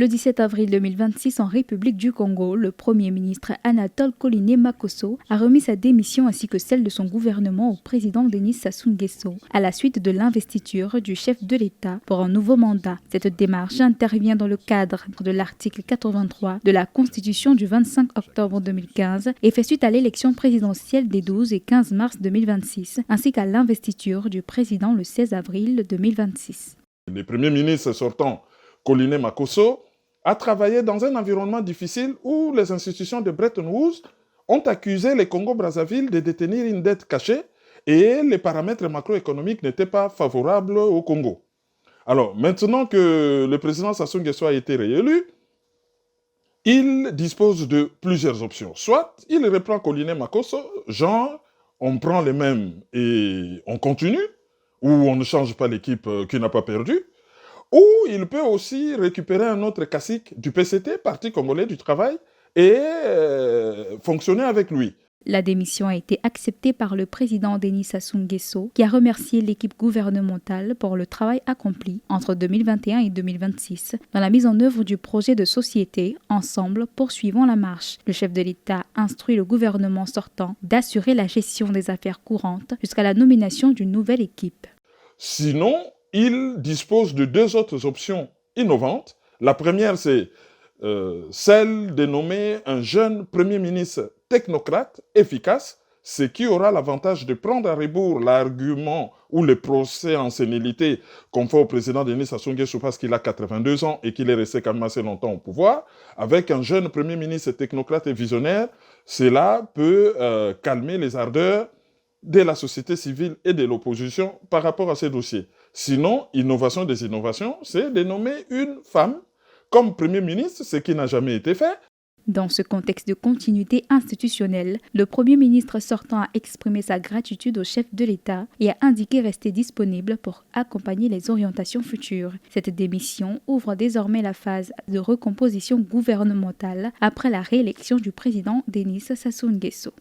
Le 17 avril 2026, en République du Congo, le Premier ministre Anatole Koliné Makosso a remis sa démission ainsi que celle de son gouvernement au président Denis Sassou Nguesso à la suite de l'investiture du chef de l'État pour un nouveau mandat. Cette démarche intervient dans le cadre de l'article 83 de la Constitution du 25 octobre 2015 et fait suite à l'élection présidentielle des 12 et 15 mars 2026 ainsi qu'à l'investiture du président le 16 avril 2026. Le Premier ministre sortant, Koliné Makosso, a travaillé dans un environnement difficile où les institutions de Bretton Woods ont accusé le Congo-Brazzaville de détenir une dette cachée et les paramètres macroéconomiques n'étaient pas favorables au Congo. Alors, maintenant que le président Sassou Nguesso a été réélu, il dispose de plusieurs options. Soit il reprend Koliné Makosso, genre on prend les mêmes et on continue, ou on ne change pas l'équipe qui n'a pas perdu, ou il peut aussi récupérer un autre cacique du PCT, Parti Congolais du Travail, et fonctionner avec lui. La démission a été acceptée par le président Denis Sassou Nguesso, qui a remercié l'équipe gouvernementale pour le travail accompli entre 2021 et 2026 dans la mise en œuvre du projet de société Ensemble poursuivons la marche. Le chef de l'État instruit le gouvernement sortant d'assurer la gestion des affaires courantes jusqu'à la nomination d'une nouvelle équipe. Sinon, il dispose de deux autres options innovantes. La première, c'est celle de nommer un jeune Premier ministre technocrate efficace, ce qui aura l'avantage de prendre à rebours l'argument ou le procès en sénilité qu'on fait au président Denis Sassou Nguesso parce qu'il a 82 ans et qu'il est resté quand même assez longtemps au pouvoir. Avec un jeune Premier ministre technocrate et visionnaire, cela peut calmer les ardeurs de la société civile et de l'opposition par rapport à ces dossiers. Sinon, innovation des innovations, c'est de nommer une femme comme Premier ministre, ce qui n'a jamais été fait. Dans ce contexte de continuité institutionnelle, le Premier ministre sortant a exprimé sa gratitude au chef de l'État et a indiqué rester disponible pour accompagner les orientations futures. Cette démission ouvre désormais la phase de recomposition gouvernementale après la réélection du président Denis Sassou Nguesso.